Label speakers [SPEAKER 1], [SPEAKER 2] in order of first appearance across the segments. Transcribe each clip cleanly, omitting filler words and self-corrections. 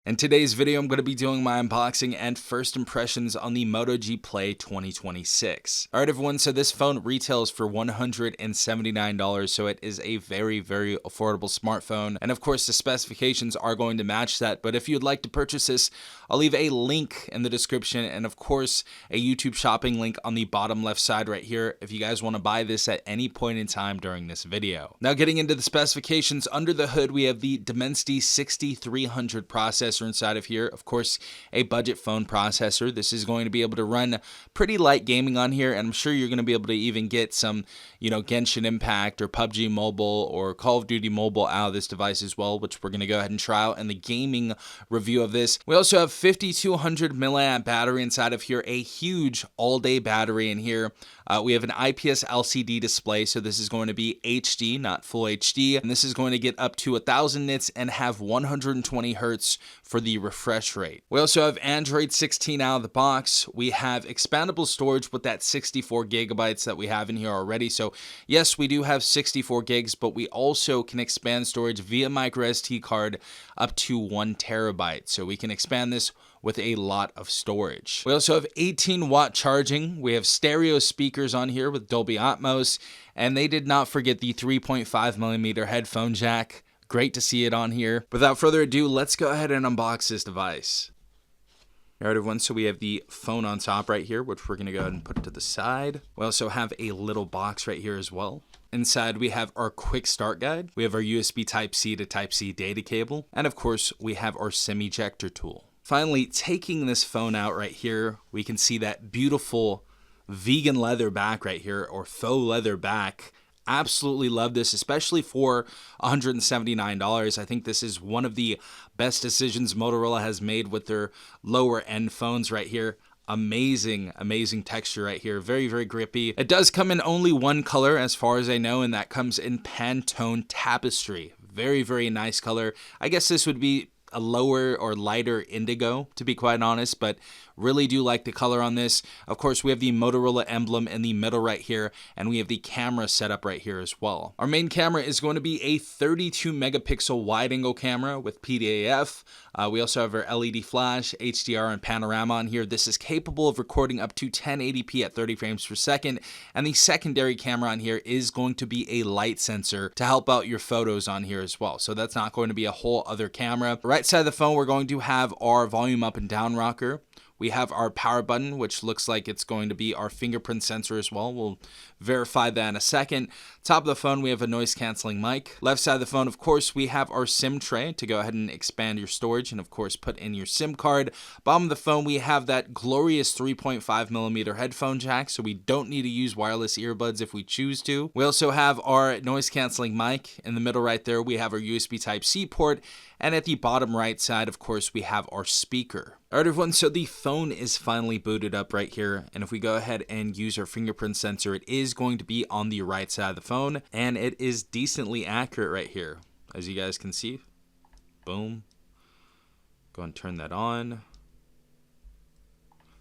[SPEAKER 1] In today's video, I'm going to be doing my unboxing and first impressions on the Moto G Play 2026. Alright everyone, so this phone retails for $179, so it is a very affordable smartphone. And of course, the specifications are going to match that, but if you'd like to purchase this, I'll leave a link in the description and of course, a YouTube shopping link on the bottom left side right here if you guys want to buy this at any point in time during this video. Now getting into the specifications, under the hood we have the Dimensity 6300 processor inside of here. Of course, a budget phone processor. This is going to be able to run pretty light gaming on here, and I'm sure you're going to be able to even get some, Genshin Impact or PUBG Mobile or Call of Duty Mobile out of this device as well, which we're going to go ahead and try out in the gaming review of this. We also have 5200 milliamp battery inside of here, a huge all-day battery in here. We have an IPS LCD display, so this is going to be HD, not full HD, and this is going to get up to 1000 nits and have 120 hertz for the refresh rate. We also have Android 16 out of the box. We have expandable storage with that 64 gigabytes that we have in here already. So yes, we do have 64 gigs, but we also can expand storage via micro SD card up to 1 terabyte. So we can expand this with a lot of storage. We also have 18-watt charging. We have stereo speakers on here with Dolby Atmos, and they did not forget the 3.5mm headphone jack. Great to see it on here. Without further ado, let's go ahead and unbox this device. Alright everyone, so we have the phone on top right here, which we're gonna go ahead and put to the side. We also have a little box right here as well. Inside we have our quick start guide. We have our USB Type-C to Type-C data cable. And of course, we have our SIM ejector tool. Finally, taking this phone out right here, we can see that beautiful vegan leather back right here, or faux leather back. Absolutely love this, especially for $179. I think this is one of the best decisions Motorola has made with their lower end phones right here. Amazing texture right here. Very grippy. It does come in only one color as far as I know, and that comes in Pantone Tapestry. Very nice color. I guess this would be a lower or lighter indigo, to be quite honest, but really do like the color on this. Of course, we have the Motorola emblem in the middle right here, and we have the camera setup right here as well. Our main camera is going to be a 32 megapixel wide angle camera with PDAF. We also have our LED flash, HDR, and panorama on here. This is capable of recording up to 1080p at 30 frames per second, and the secondary camera on here is going to be a light sensor to help out your photos on here as well. So that's not going to be a whole other camera. Right side of the phone, we're going to have our volume up and down rocker. We have our power button, which looks like it's going to be our fingerprint sensor as well. We'll verify that in a second. Top of the phone, we have a noise canceling mic. Left side of the phone, of course, we have our SIM tray to go ahead and expand your storage and of course put in your SIM card. Bottom of the phone, we have that glorious 3.5mm headphone jack, so we don't need to use wireless earbuds if we choose to. We also have our noise canceling mic. In the middle right there, we have our USB Type-C port. And at the bottom right side, of course, we have our speaker. Alright everyone, so the phone is finally booted up right here. And if we go ahead and use our fingerprint sensor, it is going to be on the right side of the phone. And it is decently accurate right here, as you guys can see. Boom. Go and turn that on.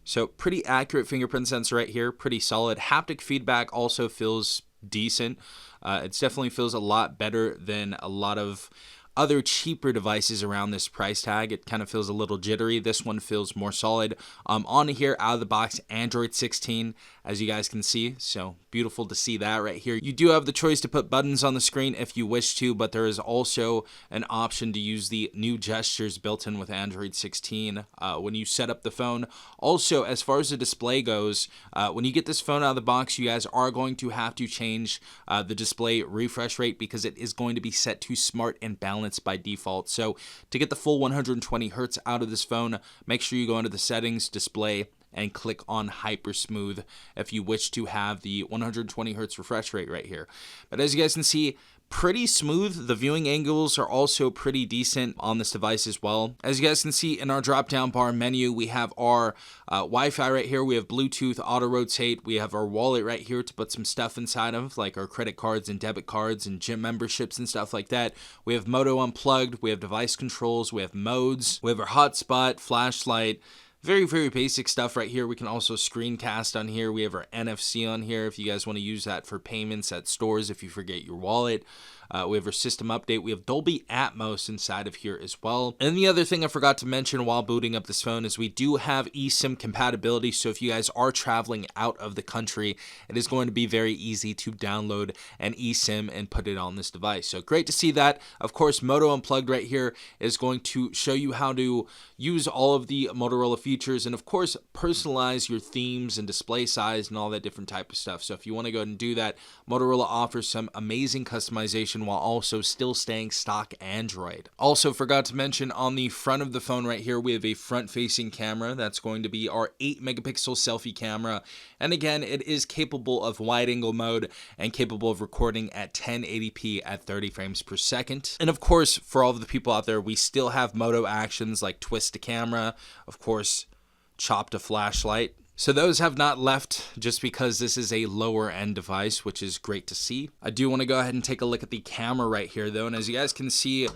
[SPEAKER 1] So pretty accurate fingerprint sensor right here, pretty solid. Haptic feedback also feels decent. It definitely feels a lot better than a lot of other cheaper devices around this price tag. It kind of feels a little jittery. This one feels more solid. On here, out of the box, Android 16, as you guys can see. So beautiful to see that right here. You do have the choice to put buttons on the screen if you wish to, but there is also an option to use the new gestures built in with Android 16 when you set up the phone. Also, as far as the display goes, when you get this phone out of the box, you guys are going to have to change the display refresh rate because it is going to be set to smart and balanced by default. So to get the full 120 hertz out of this phone, make sure you go into the settings, display, and click on hyper smooth if you wish to have the 120 hertz refresh rate right here. But as you guys can see, pretty smooth. The viewing angles are also pretty decent on this device as well. As you guys can see in our drop down bar menu, we have our Wi-Fi right here. We have Bluetooth, auto rotate. We have our wallet right here to put some stuff inside of, like our credit cards and debit cards and gym memberships and stuff like that. We have Moto unplugged. We have device controls. We have modes. We have our hotspot, flashlight. Very basic stuff right here. We can also screencast on here. We have our NFC on here if you guys want to use that for payments at stores if you forget your wallet. We have our system update. We have Dolby Atmos inside of here as well. And the other thing I forgot to mention while booting up this phone is we do have eSIM compatibility. So if you guys are traveling out of the country, it is going to be very easy to download an eSIM and put it on this device. So great to see that. Of course, Moto Unplugged right here is going to show you how to use all of the Motorola features and of course personalize your themes and display size and all that different type of stuff. So if you want to go ahead and do that, Motorola offers some amazing customization while also still staying stock Android. Also forgot to mention on the front of the phone right here, we have a front-facing camera. That's going to be our 8-megapixel selfie camera. And again, it is capable of wide-angle mode and capable of recording at 1080p at 30 frames per second. And of course, for all of the people out there, we still have Moto actions like twist to camera, of course, chop to flashlight. So those have not left just because this is a lower end device, which is great to see. I do want to go ahead and take a look at the camera right here though. And as you guys can see,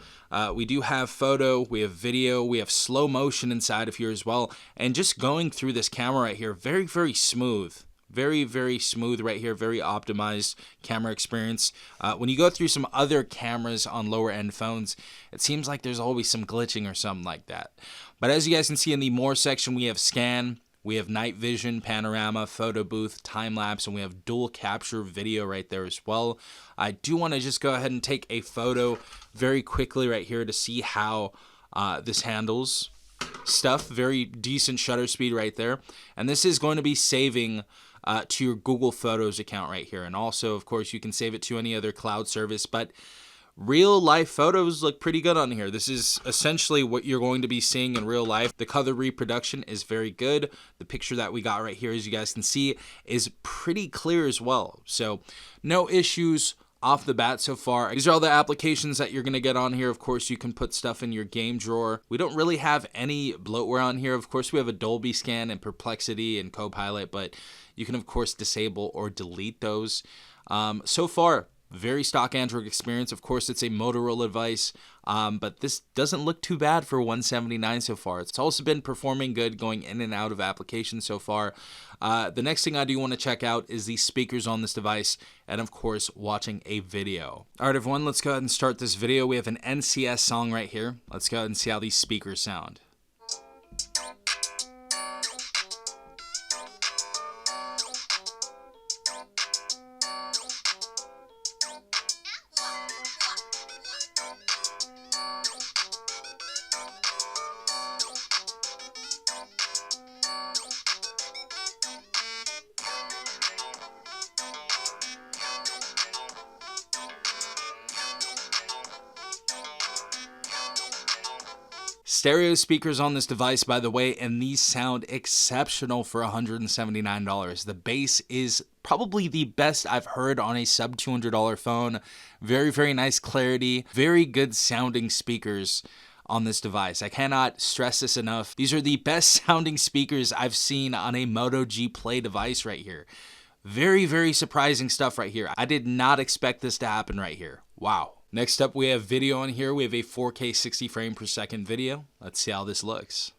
[SPEAKER 1] we do have photo, we have video, we have slow motion inside of here as well. And just going through this camera right here, very, very smooth. Very, very smooth right here, very optimized camera experience. When you go through some other cameras on lower end phones, it seems like there's always some glitching or something like that. But as you guys can see in the more section, we have scan, we have night vision, panorama, photo booth, time lapse, and we have dual capture video right there as well. I do want to just go ahead and take a photo very quickly right here to see how this handles stuff. Very decent shutter speed right there. And this is going to be saving to your Google Photos account right here. And also, of course, you can save it to any other cloud service, but real life photos look pretty good on here. This is essentially what you're going to be seeing in real life. The color reproduction is very good. The picture that we got right here, as you guys can see, is pretty clear as well. So no issues off the bat so far. These are all the applications that you're going to get on here. Of course, you can put stuff in your game drawer. We don't really have any bloatware on here. Of course, we have a Dolby Scan and Perplexity and Copilot, but you can, of course, disable or delete those. So far, very stock Android experience. Of course, it's a Motorola device, but this doesn't look too bad for $179 so far. It's also been performing good going in and out of applications so far. The next thing I do want to check out is the speakers on this device and, of course, watching a video. All right, everyone, let's go ahead and start this video. We have an NCS song right here. Let's go ahead and see how these speakers sound. Stereo speakers on this device, by the way, and these sound exceptional for $179. The bass is probably the best I've heard on a sub $200 phone. Very, very nice clarity, very good sounding speakers on this device. I cannot stress this enough. These are the best sounding speakers I've seen on a Moto G Play device right here. Very, very surprising stuff right here. I did not expect this to happen right here. Wow. Next up, we have video on here. We have a 4K 60 frame per second video. Let's see how this looks.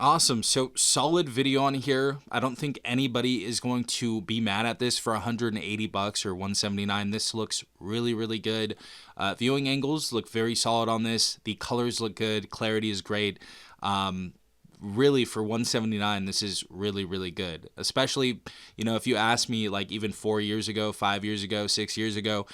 [SPEAKER 1] Awesome. So solid video on here. I don't think anybody is going to be mad at this for $180 or $179. This looks really, really good. Viewing angles look very solid on this. The colors look good. Clarity is great. Really, for $179, this is really, really good. Especially, you know, if you ask me like even 4 years ago, 5 years ago, 6 years ago,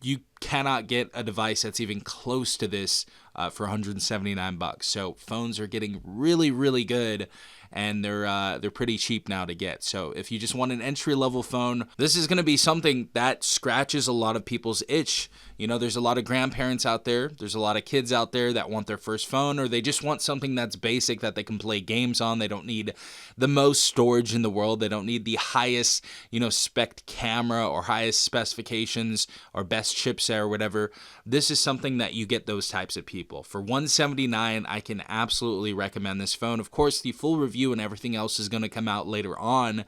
[SPEAKER 1] you cannot get a device that's even close to this for $179. So phones are getting really, really good. and they're pretty cheap now to get. So if you just want an entry-level phone, this is going to be something that scratches a lot of people's itch. There's a lot of grandparents out there, there's a lot of kids out there that want their first phone, or they just want something that's basic that they can play games on. They don't need the most storage in the world. They don't need the highest, spec camera or highest specifications or best chipset or whatever. This is something that you get those types of people. For $179, I can absolutely recommend this phone. Of course, the full review and everything else is going to come out later on.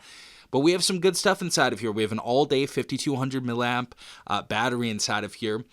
[SPEAKER 1] But we have some good stuff inside of here. We have an all-day 5200 milliamp battery inside of here.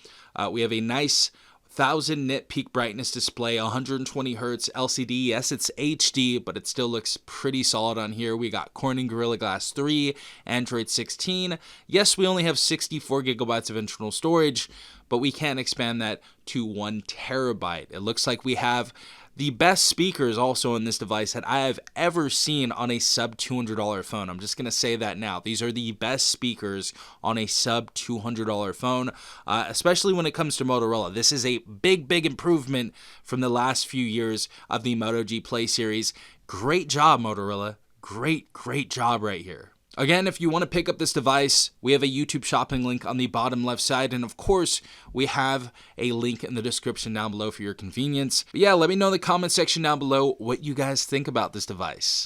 [SPEAKER 1] We have a nice 1000 nit peak brightness display, 120 hertz LCD. Yes, it's HD, but it still looks pretty solid on here. We got Corning Gorilla Glass 3, Android 16. Yes, we only have 64 gigabytes of internal storage, but we can expand that to 1 terabyte. It looks like we have the best speakers also in this device that I have ever seen on a sub $200 phone. I'm just going to say that now. These are the best speakers on a sub $200 phone, especially when it comes to Motorola. This is a big improvement from the last few years of the Moto G Play series. Great job, Motorola. Great job right here. Again, if you want to pick up this device, we have a YouTube shopping link on the bottom left side, and of course, we have a link in the description down below for your convenience. But yeah, let me know in the comment section down below what you guys think about this device.